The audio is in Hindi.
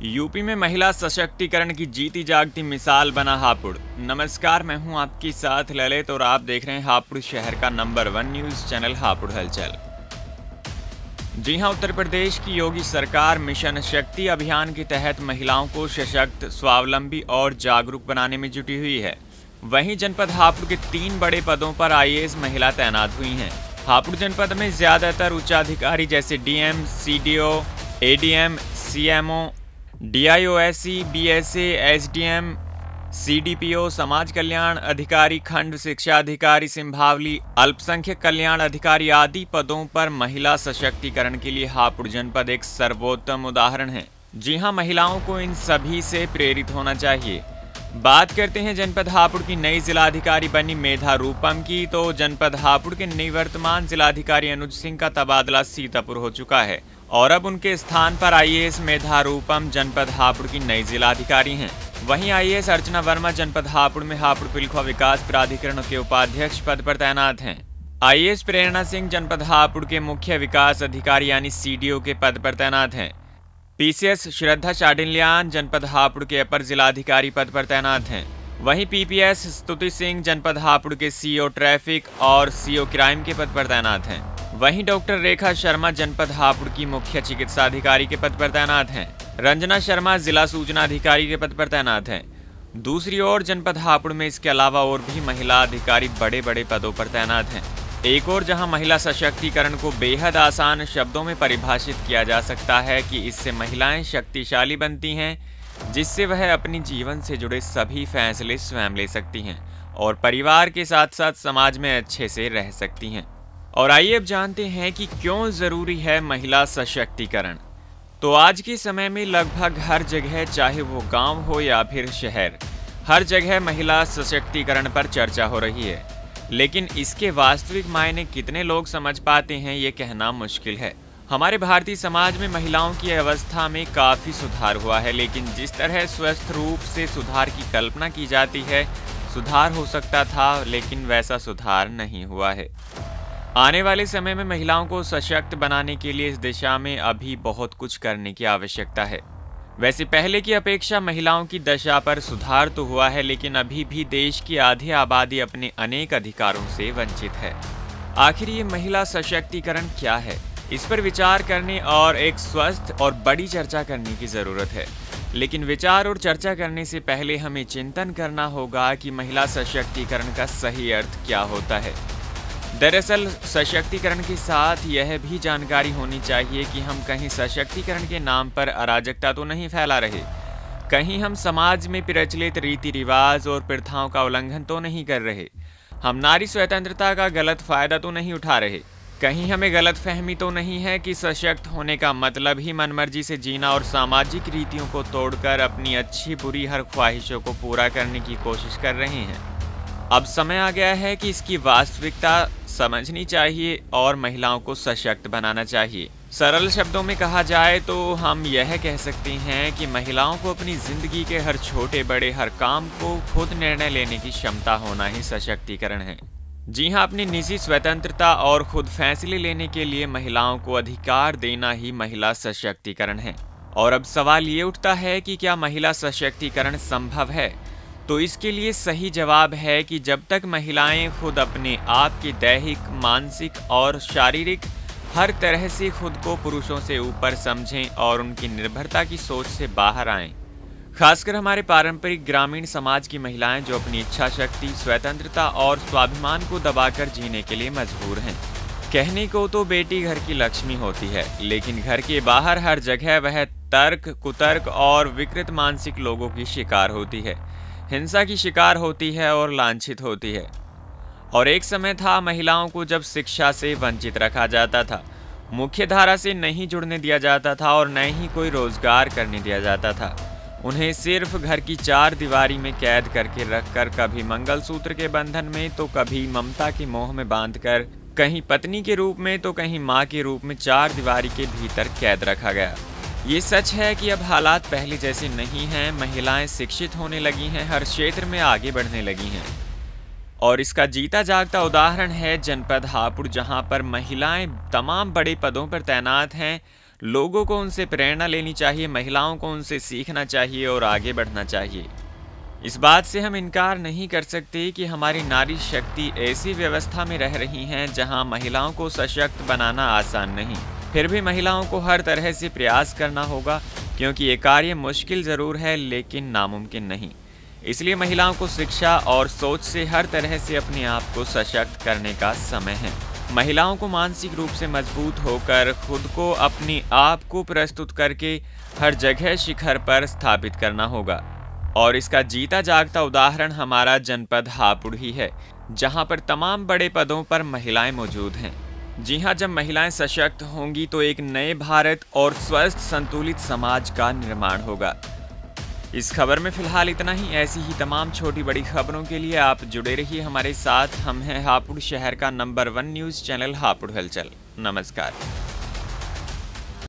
यूपी में महिला सशक्तिकरण की जीती जागती मिसाल बना हापुड़। नमस्कार, मैं हूं आपके साथ ललित और आप देख रहे हैं हापुड़ शहर का नंबर 1 न्यूज चैनल हापुड़ हलचल। जी हां, उत्तर प्रदेश की योगी सरकार मिशन शक्ति अभियान के तहत महिलाओं को सशक्त, स्वावलंबी और जागरूक बनाने में जुटी हुई है। वहीं जनपद हापुड़ के 3 बड़े पदों पर आईएएस महिला तैनात हुई हैं। हापुड़ जनपद में ज्यादातर उच्चाधिकारी जैसे DM, CDO, ADM, CMO, DIOSC, BSA, SDM, CDPO, समाज कल्याण अधिकारी, खंड शिक्षा अधिकारी, सिंभावली, अल्पसंख्यक कल्याण अधिकारी आदि पदों पर महिला सशक्तिकरण के लिए हापुड़ जनपद एक सर्वोत्तम उदाहरण है। जी हां, महिलाओं को इन सभी से प्रेरित होना चाहिए। बात करते हैं जनपद हापुड़ की नई जिलाधिकारी बनी मेधा रूपम की, तो जनपद हापुड़ के निवर्तमान जिलाधिकारी अनुज सिंह का तबादला सीतापुर हो चुका है और अब उनके स्थान पर आईएएस मेधा रूपम जनपद हापुड़ की नई जिलाधिकारी हैं। वहीं आईएएस अर्चना वर्मा जनपद हापुड़ में हापुड़ पिलखुवा विकास प्राधिकरण के उपाध्यक्ष पद पर तैनात हैं। आईएएस प्रेरणा सिंह जनपद हापुड़ के मुख्य विकास अधिकारी यानी सीडीओ के पद पर तैनात हैं। पीसीएस श्रद्धा चाडिल्यान जनपद हापुड़ के अपर जिलाधिकारी पद पर तैनात हैं। वहीं पीपीएस स्तुति सिंह जनपद हापुड़ के सीओ ट्रैफिक और सीओ क्राइम के पद पर तैनात हैं। वहीं डॉक्टर रेखा शर्मा जनपद हापुड़ की मुख्य चिकित्सा अधिकारी के पद पर तैनात हैं। रंजना शर्मा जिला सूचना अधिकारी के पद पर तैनात हैं। दूसरी ओर जनपद हापुड़ में इसके अलावा और भी महिला अधिकारी बड़े बड़े पदों पर तैनात हैं। एक और जहां महिला सशक्तिकरण को बेहद आसान शब्दों में परिभाषित किया जा सकता है कि इससे महिलाएं शक्तिशाली बनती हैं, जिससे वह अपनी जीवन से जुड़े सभी फैसले स्वयं ले सकती हैं और परिवार के साथ साथ समाज में अच्छे से रह सकती हैं। और आइए अब जानते हैं कि क्यों जरूरी है महिला सशक्तिकरण। तो आज के समय में लगभग हर जगह, चाहे वो गांव हो या फिर शहर, हर जगह महिला सशक्तिकरण पर चर्चा हो रही है। लेकिन इसके वास्तविक मायने कितने लोग समझ पाते हैं, ये कहना मुश्किल है। हमारे भारतीय समाज में महिलाओं की अवस्था में काफ़ी सुधार हुआ है, लेकिन जिस तरह स्वस्थ रूप से सुधार की कल्पना की जाती है, सुधार हो सकता था, लेकिन वैसा सुधार नहीं हुआ है। आने वाले समय में महिलाओं को सशक्त बनाने के लिए इस दिशा में अभी बहुत कुछ करने की आवश्यकता है। वैसे पहले की अपेक्षा महिलाओं की दशा पर सुधार तो हुआ है, लेकिन अभी भी देश की आधी आबादी अपने अनेक अधिकारों से वंचित है। आखिर ये महिला सशक्तिकरण क्या है, इस पर विचार करने और एक स्वस्थ और बड़ी चर्चा करने की जरूरत है। लेकिन विचार और चर्चा करने से पहले हमें चिंतन करना होगा कि महिला सशक्तिकरण का सही अर्थ क्या होता है। दरअसल सशक्तिकरण के साथ यह भी जानकारी होनी चाहिए कि हम कहीं सशक्तिकरण के नाम पर अराजकता तो नहीं फैला रहे, कहीं हम समाज में प्रचलित रीति रिवाज और प्रथाओं का उल्लंघन तो नहीं कर रहे, हम नारी स्वतंत्रता का गलत फायदा तो नहीं उठा रहे, कहीं हमें गलत फहमी तो नहीं है कि सशक्त होने का मतलब ही मनमर्जी से जीना और सामाजिक रीतियों को तोड़कर अपनी अच्छी बुरी हर ख्वाहिशों को पूरा करने की कोशिश कर रहे हैं। अब समय आ गया है कि इसकी वास्तविकता समझनी चाहिए और महिलाओं को सशक्त बनाना चाहिए। सरल शब्दों में कहा जाए तो हम यह कह सकते हैं कि महिलाओं को अपनी जिंदगी के हर छोटे बड़े हर काम को खुद निर्णय लेने की क्षमता होना ही सशक्तिकरण है। जी हाँ, अपनी निजी स्वतंत्रता और खुद फैसले लेने के लिए महिलाओं को अधिकार देना ही महिला सशक्तिकरण है। और अब सवाल ये उठता है कि क्या महिला सशक्तिकरण संभव है? तो इसके लिए सही जवाब है कि जब तक महिलाएं खुद अपने आप के दैहिक, मानसिक और शारीरिक हर तरह से खुद को पुरुषों से ऊपर समझें और उनकी निर्भरता की सोच से बाहर आएं। खासकर हमारे पारंपरिक ग्रामीण समाज की महिलाएं जो अपनी इच्छा शक्ति, स्वतंत्रता और स्वाभिमान को दबाकर जीने के लिए मजबूर हैं। कहने को तो बेटी घर की लक्ष्मी होती है, लेकिन घर के बाहर हर जगह वह तर्क, कुतर्क और विकृत मानसिक लोगों की शिकार होती है, हिंसा की शिकार होती है और लांछित होती है। और एक समय था महिलाओं को जब शिक्षा से वंचित रखा जाता था, मुख्य धारा से नहीं जुड़ने दिया जाता था और न ही कोई रोजगार करने दिया जाता था। उन्हें सिर्फ घर की 4 दीवारी में कैद करके रखकर कभी मंगलसूत्र के बंधन में तो कभी ममता के मोह में बांधकर, कहीं पत्नी के रूप में तो कहीं माँ के रूप में 4 दीवारी के भीतर कैद रखा गया। ये सच है कि अब हालात पहले जैसे नहीं हैं। महिलाएं शिक्षित होने लगी हैं, हर क्षेत्र में आगे बढ़ने लगी हैं और इसका जीता जागता उदाहरण है जनपद हापुड़, जहां पर महिलाएं तमाम बड़े पदों पर तैनात हैं। लोगों को उनसे प्रेरणा लेनी चाहिए, महिलाओं को उनसे सीखना चाहिए और आगे बढ़ना चाहिए। इस बात से हम इनकार नहीं कर सकते कि हमारी नारी शक्ति ऐसी व्यवस्था में रह रही हैं जहां महिलाओं को सशक्त बनाना आसान नहीं। फिर भी महिलाओं को हर तरह से प्रयास करना होगा, क्योंकि ये कार्य मुश्किल ज़रूर है लेकिन नामुमकिन नहीं। इसलिए महिलाओं को शिक्षा और सोच से हर तरह से अपने आप को सशक्त करने का समय है। महिलाओं को मानसिक रूप से मजबूत होकर खुद को अपनी आप को प्रस्तुत करके हर जगह शिखर पर स्थापित करना होगा। और इसका जीता जागता उदाहरण हमारा जनपद हापुड़ ही है, जहां पर तमाम बड़े पदों पर महिलाएं मौजूद हैं। जी हां, जब महिलाएं सशक्त होंगी तो एक नए भारत और स्वस्थ संतुलित समाज का निर्माण होगा। इस खबर में फिलहाल इतना ही। ऐसी ही तमाम छोटी बड़ी खबरों के लिए आप जुड़े रहिए हमारे साथ। हम हैं हापुड़ शहर का नंबर 1 न्यूज़ चैनल हापुड़ हलचल। नमस्कार।